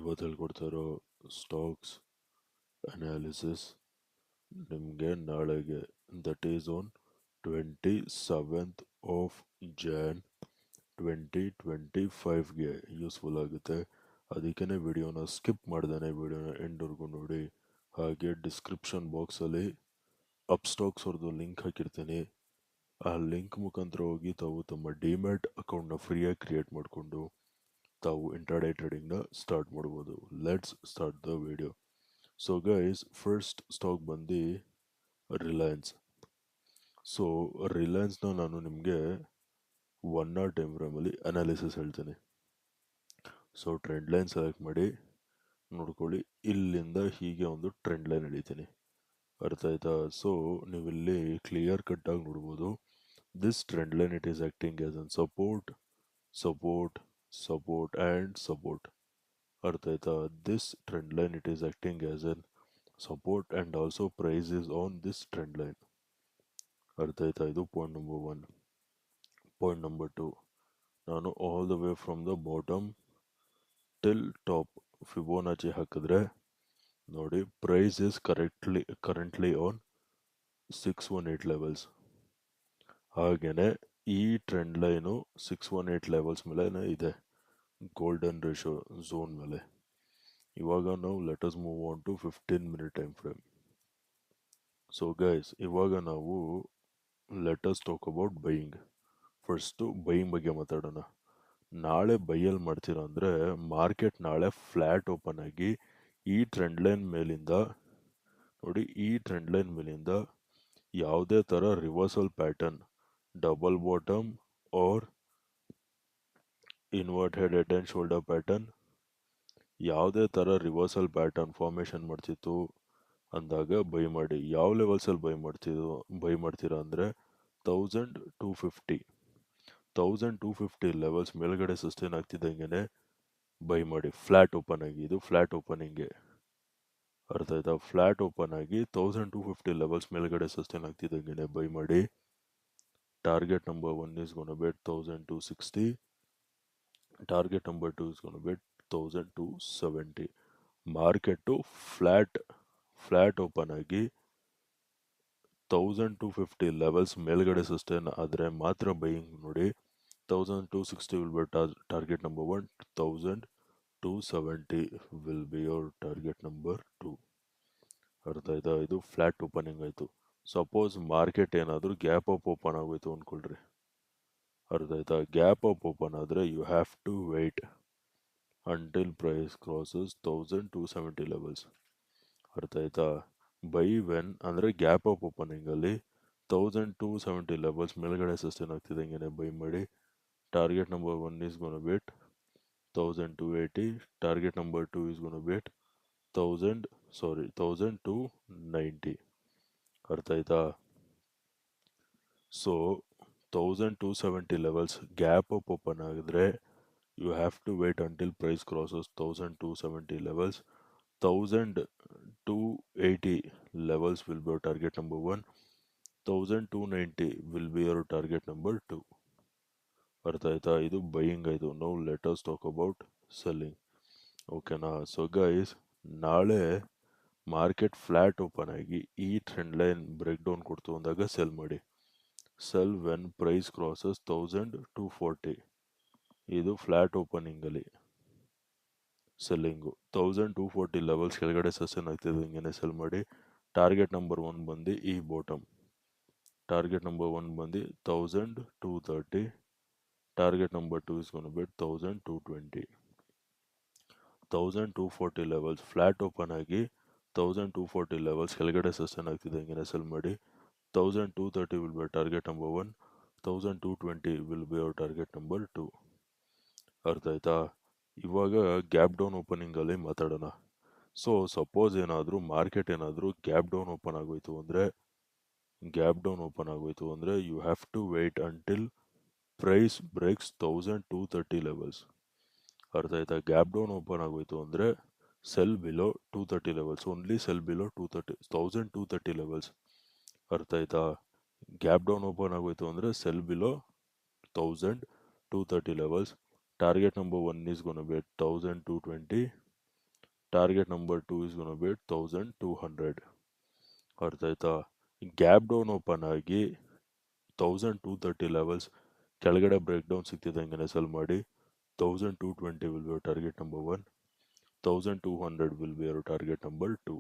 ಇವತ್ತು ಹೇಳ್ಕೊಡ್ತಾ ಇರೋ ಸ್ಟಾಕ್ಸ್ ಅನಾಲಿಸಿಸ್ ನಿಮಗೆ ನಾಳೆಗೆ that is on 27th of Jan 2025ಗೆ ಯೂಸ್ಫುಲ್ ಆಗುತ್ತೆ. ಅದಕ್ಕೇ ವಿಡಿಯೋನ ಸ್ಕಿಪ್ ಮಾಡ್ದೇನೆ ವಿಡಿಯೋನ ಎಂಡ್ವರೆಗೂ ನೋಡಿ. ಹಾಗೆ ಡಿಸ್ಕ್ರಿಪ್ಷನ್ ಬಾಕ್ಸಲ್ಲಿ ಅಪ್ ಸ್ಟಾಕ್ಸ್ ಅವ್ರದ್ದು ಲಿಂಕ್ ಹಾಕಿರ್ತೀನಿ. ಆ ಲಿಂಕ್ ಮುಖಾಂತರ ಹೋಗಿ ತಾವು ತಮ್ಮ ಡಿಮ್ಯಾಟ್ ಅಕೌಂಟ್ನ ಫ್ರೀಯಾಗಿ ಕ್ರಿಯೇಟ್ ಮಾಡಿಕೊಂಡು ತಾವು ಇಂಟ್ರಾಡೇ ಟ್ರೇಡಿಂಗ್ನ ಸ್ಟಾರ್ಟ್ ಮಾಡ್ಬೋದು. Let's start the video. So guys, first stock ಬಂದು ರಿಲಯನ್ಸ್. ಸೊ ರಿಲಯನ್ಸ್ನ ನಾನು ನಿಮಗೆ 1 hour ಟೈಮ್ ಫ್ರೇಮಲ್ಲಿ ಅನಾಲಿಸಿಸ್ ಹೇಳ್ತೀನಿ. ಸೊ ಟ್ರೆಂಡ್ ಲೈನ್ ಸೆಲೆಕ್ಟ್ ಮಾಡಿ ನೋಡ್ಕೊಳ್ಳಿ. ಇಲ್ಲಿಂದ ಹೀಗೆ ಒಂದು ಟ್ರೆಂಡ್ ಲೈನ್ ಎಳಿತೀನಿ, ಅರ್ಥ ಆಯ್ತಾ? ಸೊ ನೀವಿಲ್ಲಿ ಕ್ಲಿಯರ್ ಕಟ್ ಆಗಿ ನೋಡ್ಬೋದು. This trend line it is acting as an support, support, support and support. ಅರ್ಥ ಆಯ್ತಾ? This trend line it is acting as an support and also price is on this trend line. ಅರ್ಥ ಆಯ್ತಾ? ಇದು point number 1. Point number 2, ನಾನು all the way from the bottom till top Fibonacci ಹಾಕಿದ್ರೆ ನೋಡಿ, price is currently on 618 levels. ಹಾಗೇನೆ ಈ trend line 618 levels ಮೇಲೆ ಇದೆ, ಗೋಲ್ಡನ್ ರೇಷೋ ಝೋನ್ ಮೇಲೆ. ಇವಾಗ ನಾವು let us move on to 15 minute time frame. So guys, ಇವಾಗ ನಾವು let us talk about buying. First buying ಬಗ್ಗೆ ಮಾತಾಡೋಣ. ನಾಳೆ ಬೈಯಲ್ಲಿ ಮಾಡ್ತೀರಾ ಅಂದರೆ ಮಾರ್ಕೆಟ್ ನಾಳೆ ಫ್ಲ್ಯಾಟ್ ಓಪನ್ ಆಗಿ ಈ ಟ್ರೆಂಡ್ ಲೈನ್ ಮೇಲಿಂದ ನೋಡಿ, ಈ ಟ್ರೆಂಡ್ ಲೈನ್ ಮೇಲಿಂದ ಯಾವುದೇ ಥರ reversal pattern, double bottom or inverted head and shoulder pattern, ಯಾವುದೇ ಥರ ರಿವರ್ಸಲ್ ಪ್ಯಾಟರ್ನ್ ಫಾರ್ಮೇಷನ್ ಮಾಡ್ತಿತ್ತು ಅಂದಾಗ ಬೈ ಮಾಡಿ. ಯಾವ ಲೆವೆಲ್ಸಲ್ಲಿ ಬೈ ಮಾಡ್ತೀರಾ ಅಂದರೆ 1250 ಲೆವೆಲ್ಸ್ ಮೇಲ್ಗಡೆ ಸಸ್ಟೈನ್ ಆಗ್ತಿದ್ದಂಗೆ ಬೈ ಮಾಡಿ. ಫ್ಲ್ಯಾಟ್ ಓಪನ್ ಆಗಿ, ಇದು ಫ್ಲ್ಯಾಟ್ ಓಪನಿಂಗ್ಗೆ, ಅರ್ಥ ಆಯ್ತಾ? ಫ್ಲ್ಯಾಟ್ ಓಪನ್ ಆಗಿ 1250 ಲೆವೆಲ್ಸ್ ಮೇಲ್ಗಡೆ ಸಸ್ಟೈನ್ ಆಗ್ತಿದ್ದಂಗೆ ಬೈ ಮಾಡಿ. Target number 1 is going to be 1260. Target number 2 is going to be 1270. Market flat open ಆಗಿ 1250 ಲೆವೆಲ್ಸ್ ಮೇಲ್ಗಡೆ ಸಸ್ಟೈನ್ ಆದರೆ ಮಾತ್ರ ಬೈಯಿಂಗ್ ನೋಡಿ. 1260 will be target number 1, 1270 will be your target number 2. ಅರ್ಥ ಆಯ್ತಾ? ಇದು ಫ್ಲ್ಯಾಟ್ ಓಪನಿಂಗ್ ಆಯಿತು. ಸಪೋಸ್ ಮಾರ್ಕೆಟ್ ಏನಾದರೂ ಗ್ಯಾಪ್ ಅಪ್ ಓಪನ್ ಆಗೋಯ್ತು ಅಂದ್ಕೊಳ್ರಿ, ಅರ್ಥ ಆಯ್ತಾ? ಗ್ಯಾಪ್ ಅಪ್ ಓಪನ್ ಆದರೆ you have to wait until price crosses 1270 levels. ಅರ್ಥ ಆಯ್ತಾ? ಬೈ ವೆನ್ ಅಂದರೆ ಗ್ಯಾಪ್ ಅಪ್ ಓಪನಿಂಗಲ್ಲಿ 1270 ಲೆವೆಲ್ಸ್ ಮೇಲ್ಗಡೆ ಸಸ್ಟೈನ್ ಆಗ್ತಿದ್ದಂಗೆ ಬೈ ಮಾಡಿ. Target number 1 is going to be 1280. Target number 2 is going to be 1290. ಅರ್ಥ ಆಯ್ತಾ? So 1270 levels gap up open ಆಗಿದ್ರೆ you have to wait until price crosses 1270 levels. 1280 levels will be your target number 1. 1290 will be your target number 2. ಅರ್ಥ ಆಯ್ತಾ? ಇದು buying ಆಯಿತು. Now let us talk about selling. ಓಕೆನಾ? So guys, ನಾಳೆ market flat open ಆಗಿ ಈ trend line break down ಕೊಡ್ತು ಅಂದಾಗ ಸೆಲ್ ಮಾಡಿ. Sell when price crosses 1240. ಇದು ಫ್ಲ್ಯಾಟ್ ಓಪನಿಂಗಲ್ಲಿ ಸೆಲ್ಲಿಂಗು. 1240 ಲೆವೆಲ್ಸ್ ಕೆಳಗಡೆ ಸಸ್ಟೈನ್ ಆಗ್ತಿದ್ದಂಗೆ ಸೆಲ್ ಮಾಡಿ. ಟಾರ್ಗೆಟ್ ನಂಬರ್ 1 ಬಂದು ಈ ಬಾಟಮ್. ಟಾರ್ಗೆಟ್ ನಂಬರ್ 1 ಬಂದು 1230. Target number 2 is going to be 1220. 1240 levels flat open ಆಗಿ 1240 ಲೆವೆಲ್ಸ್ ಕೆಳಗಡೆ ಸಸ್ಟೈನ್ ಆಗ್ತಿದ್ದಂಗೆ ಸೆಲ್ ಮಾಡಿ. 1230 will be target number 1. 1220 will be your target number 2. ಅರ್ಥ ಆಯ್ತಾ? ಇವಾಗ ಗ್ಯಾಪ್ ಡೌನ್ ಓಪನಿಂಗಲ್ಲಿ ಮಾತಾಡೋಣ. ಸೊ ಸಪೋಸ್ ಏನಾದರೂ ಮಾರ್ಕೆಟ್ ಏನಾದರೂ ಗ್ಯಾಪ್ ಡೌನ್ ಓಪನ್ ಆಗೋಯ್ತು ಅಂದರೆ you have to wait until price breaks 1230 levels. ಅರ್ಥ ಆಯ್ತಾ? ಗ್ಯಾಪ್ ಡೌನ್ ಓಪನ್ ಆಗೋಯ್ತು ಅಂದರೆ sell below 230 levels, only sell below 1230 levels. ಅರ್ಥ ಆಯ್ತಾ? ಗ್ಯಾಪ್ ಡೌನ್ ಓಪನ್ ಆಗೋಯ್ತು ಅಂದರೆ sell below 1230 levels. Target number 1 is going to be 1220. Target number 2 is gonna be 1200. ಅರ್ಥ ಆಯ್ತಾ? ಗ್ಯಾಪ್ ಡೌನ್ ಓಪನ್ ಆಗಿ 1230 ಲೆವೆಲ್ಸ್ ಕೆಳಗಡೆ ಬ್ರೇಕ್ ಡೌನ್ ಸಿಗ್ತಿದ್ದಂಗೆ ಸೆಲ್ ಮಾಡಿ 1220 will be your target number 1, 1200 will be your target number 2.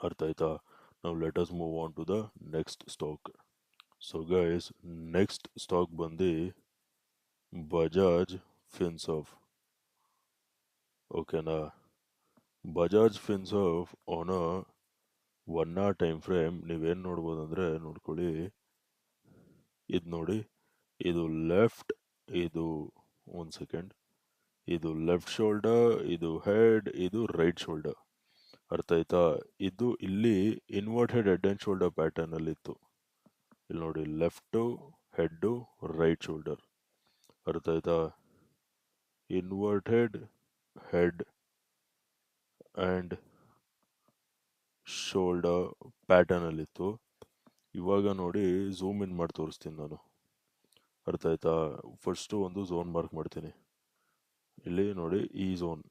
ಅರ್ಥ ಆಯ್ತಾ? Now let us move on to the next stock. So guys, next stock ಬಂದು ಬಜಾಜ್ ಫಿನ್ಸರ್ವ್. ಓಕೆನಾ? Bajaj Finserv on a 1 hour time frame ನೀವೇನು ನೋಡ್ಬೋದು ಅಂದರೆ ನೋಡ್ಕೊಳ್ಳಿ, ಇದು ನೋಡಿ, ಇದು ಲೆಫ್ಟ್, ಇದು ಒಂದು ಸೆಕೆಂಡ್, ಇದು ಲೆಫ್ಟ್ ಶೋಲ್ಡರ್, ಇದು ಹೆಡ್, ಇದು ರೈಟ್ ಶೋಲ್ಡರ್. ಅರ್ಥ ಆಯ್ತಾ? ಇದು ಇಲ್ಲಿ inverted head and shoulder pattern ಅಲ್ಲಿ ಇತ್ತು. ಇಲ್ಲಿ ನೋಡಿ, ಲೆಫ್ಟು ಹೆಡ್ಡು ರೈಟ್ ಶೋಲ್ಡರ್. ಅರ್ಥ ಆಯ್ತಾ? Inverted head and shoulder pattern ಅಲ್ಲಿತ್ತು. ಇವಾಗ ನೋಡಿ ಝೂಮ್ ಇನ್ ಮಾಡಿ ತೋರಿಸ್ತೀನಿ ನಾನು. ಅರ್ಥ ಆಯ್ತಾ? ಫಸ್ಟು ಒಂದು ಝೋನ್ ಮಾರ್ಕ್ ಮಾಡ್ತೀನಿ. ಇಲ್ಲಿ ನೋಡಿ, ಈ ಝೋನ್.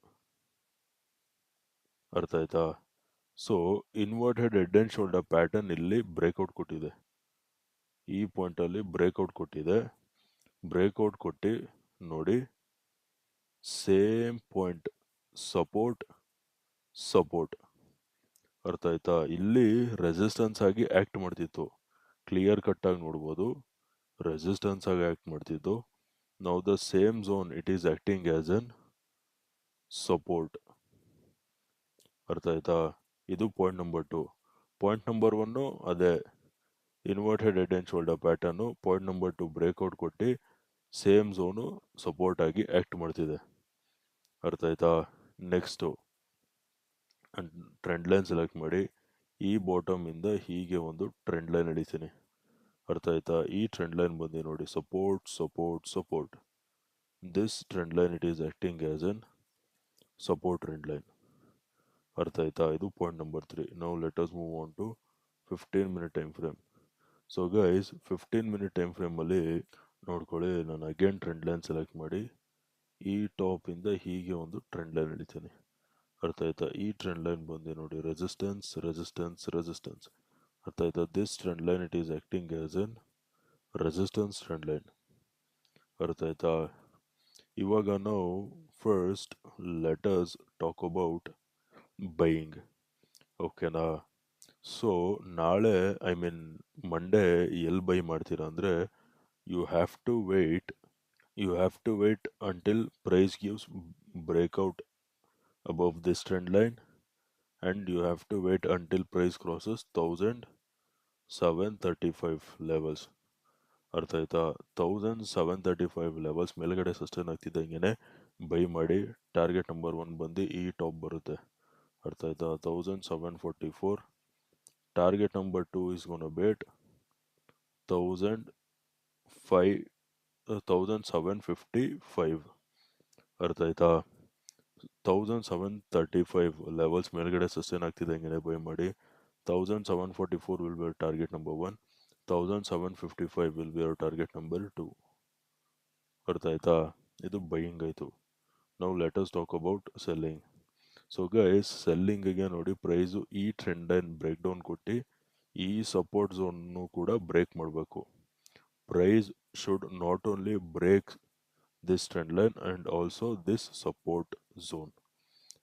ಅರ್ಥ ಆಯ್ತಾ? So inverted head and shoulder pattern ಇಲ್ಲಿ ಬ್ರೇಕ್ಔಟ್ ಕೊಟ್ಟಿದೆ. ಈ ಪಾಯಿಂಟಲ್ಲಿ ಬ್ರೇಕ್ಔಟ್ ಕೊಟ್ಟಿದೆ. ಬ್ರೇಕ್ಔಟ್ ಕೊಟ್ಟು ನೋಡಿ, ಸೇಮ್ ಪಾಯಿಂಟ್, ಸಪೋರ್ಟ್ ಸಪೋರ್ಟ್. ಅರ್ಥ ಆಯ್ತಾ? ಇಲ್ಲಿ ರೆಸಿಸ್ಟೆನ್ಸ್ ಆಗಿ ಆ್ಯಕ್ಟ್ ಮಾಡ್ತಿತ್ತು. ಕ್ಲಿಯರ್ ಕಟ್ಟಾಗಿ ನೋಡ್ಬೋದು, ರೆಸಿಸ್ಟೆನ್ಸ್ ಆಗಿ ಆ್ಯಕ್ಟ್ ಮಾಡ್ತಿತ್ತು. Now the same zone it is acting as an support. ಅರ್ಥ ಆಯ್ತಾ? ಇದು ಪಾಯಿಂಟ್ ನಂಬರ್ 2. ಪಾಯಿಂಟ್ ನಂಬರ್ 1 ಅದೇ inverted head and shoulder pattern. Point number 2 breakout ಕೊಟ್ಟು ಸೇಮ್ ಝೋನು ಸಪೋರ್ಟ್ ಆಗಿ ಆ್ಯಕ್ಟ್ ಮಾಡ್ತಿದೆ. ಅರ್ಥ ಆಯ್ತಾ? ನೆಕ್ಸ್ಟು ಟ್ರೆಂಡ್ ಲೈನ್ ಸೆಲೆಕ್ಟ್ ಮಾಡಿ, ಈ ಬಾಟಮ್ ಇಂದ ಹೀಗೆ ಒಂದು ಟ್ರೆಂಡ್ ಲೈನ್ ಹಿಡಿತೀನಿ. ಅರ್ಥ ಆಯ್ತಾ? ಈ ಟ್ರೆಂಡ್ ಲೈನ್ ಬಂದು ನೋಡಿ, support support support. This trend line it is acting as an support trend line. ಅರ್ಥ ಆಯ್ತಾ? ಇದು ಪಾಯಿಂಟ್ ನಂಬರ್ 3. ನಾವು let us move on to 15 minute time frame. So guys, 15 minute time ಫ್ರೇಮಲ್ಲಿ ನೋಡ್ಕೊಳ್ಳಿ, ನಾನು ಅಗೇನ್ ಟ್ರೆಂಡ್ ಲೈನ್ ಸೆಲೆಕ್ಟ್ ಮಾಡಿ ಈ ಟಾಪಿಂದ ಹೀಗೆ ಒಂದು ಟ್ರೆಂಡ್ ಲೈನ್ ಹಿಡಿತೀನಿ. ಅರ್ಥ ಆಯ್ತಾ? ಈ ಟ್ರೆಂಡ್ ಲೈನ್ ಬಂದು ನೋಡಿ, ರೆಸಿಸ್ಟೆನ್ಸ್ ರೆಸಿಸ್ಟೆನ್ಸ್ ರೆಸಿಸ್ಟೆನ್ಸ್. ಅರ್ಥ ಆಯ್ತಾ? This trend line it is acting as an resistance trend line. ಅರ್ಥ ಆಯ್ತಾ? ಇವಾಗ ನಾವು first let us talk about buying. ಓಕೆನಾ? ಸೊ ನಾಳೆ, ಐ ಮೀನ್ ಮಂಡೇ ಎಲ್ಲಿ ಬೈ ಮಾಡ್ತೀರಾ ಅಂದರೆ, you have to wait until price gives breakout above this trend line, and you have to wait until price crosses 1735 levels. ಅರ್ಥ ಆಯ್ತಾ? 1735 levels ಮೇಲ್ಗಡೆ sustain ಆಗ್ತಿದ್ದಂಗೆ buy ಮಾಡಿ. ಟಾರ್ಗೆಟ್ ನಂಬರ್ 1 ಬಂದು ಈ ಟಾಪ್ ಬರುತ್ತೆ. ಅರ್ಥ ಆಯ್ತಾ? 1744. Target number 2 is gonna bet 1755. ಅರ್ಥ ಆಯ್ತಾ? 1735 ಲೆವೆಲ್ಸ್ ಮೇಲ್ಗಡೆ ಸಸ್ಟೈನ್ ಆಗ್ತಿದ್ದಂಗೆ ಬೈ ಮಾಡಿ. 1744 will be your target number 1, 1755 will be your target number 2. ಅರ್ಥ ಆಯ್ತಾ? ಇದು ಬೈಯಿಂಗ್ ಆಯಿತು. ನಾವು let us talk about selling. So guys, ಸೆಲ್ಲಿಂಗಿಗೆ ನೋಡಿ, ಪ್ರೈಸು ಈ ಟ್ರೆಂಡ್ ಲೈನ್ ಬ್ರೇಕ್ ಡೌನ್ ಕೊಟ್ಟು ಈ ಸಪೋರ್ಟ್ ಝೋನ್ನು ಕೂಡ ಬ್ರೇಕ್ ಮಾಡಬೇಕು. Price should not only break this trend line and also this support zone.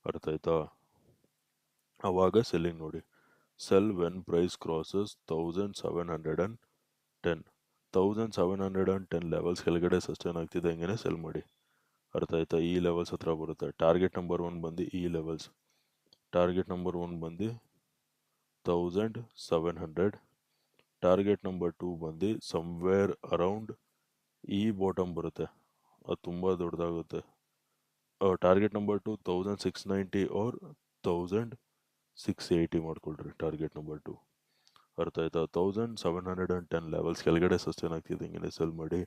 ಅರ್ಥ ಆಯ್ತಾ? ಆವಾಗ ಸೆಲ್ಲಿಂಗ್ ನೋಡಿ. Sell when price crosses 1710. 1710 levels ಕೆಳಗಡೆ ಸಸ್ಟೈನ್ ಆಗ್ತಿದೆ, ಹಂಗೆ ಸೆಲ್ ಮಾಡಿ. ಅರ್ಥ ಆಯ್ತಾ? ಈ ಲೆವೆಲ್ಸ್ ಹತ್ರ ಬರುತ್ತೆ. ಟಾರ್ಗೆಟ್ ನಂಬರ್ 1 ಬಂದು ಈ ಲೆವೆಲ್ಸ್. ಟಾರ್ಗೆಟ್ ನಂಬರ್ 1 ಬಂದು 1700. ಟಾರ್ಗೆಟ್ ನಂಬರ್ 2 ಬಂದು ಸಮ್ವೇರ್ ಅರೌಂಡ್ ಈ ಬಾಟಮ್ ಬರುತ್ತೆ, ಅದು ತುಂಬ ದೊಡ್ಡದಾಗುತ್ತೆ. ಟಾರ್ಗೆಟ್ ನಂಬರ್ 2 1690 ಆರ್ 1680 ಮಾಡ್ಕೊಳ್ರಿ ಟಾರ್ಗೆಟ್ ನಂಬರ್ 2. ಅರ್ಥ ಆಯ್ತಾ? 1710 ಲೆವೆಲ್ಸ್ ಕೆಳಗಡೆ ಸಸ್ಟೈನ್ ಆಗ್ತಿದೆ, ಹಿಂಗೆ ಸೆಲ್ ಮಾಡಿ.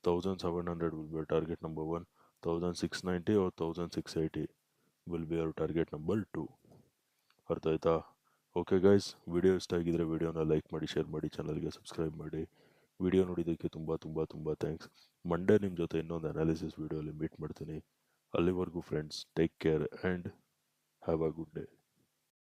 1700 will be target number 1, 1690 or 1680 will be your target number 2. ಅರ್ಥ ಆಯ್ತಾ? ಓಕೆ ಗೈಸ್, ವಿಡಿಯೋ ಇಷ್ಟ ಆಗಿದ್ರೆ ವಿಡಿಯೋನ ಲೈಕ್ ಮಾಡಿ, ಶೇರ್ ಮಾಡಿ, ಚಾನಲ್ಗೆ ಸಬ್ಸ್ಕ್ರೈಬ್ ಮಾಡಿ. ವಿಡಿಯೋ ನೋಡಿದ್ದಕ್ಕೆ ತುಂಬ ತುಂಬ ತುಂಬ ಥ್ಯಾಂಕ್ಸ್. ಮಂಡೇ ನಿಮ್ಮ ಜೊತೆ ಇನ್ನೊಂದು ಅನಾಲಿಸಿಸ್ ವಿಡಿಯೋಲಿ ಮೀಟ್ ಮಾಡ್ತೀನಿ. ಅಲ್ಲಿವರೆಗೂ friends, take care and have a good day.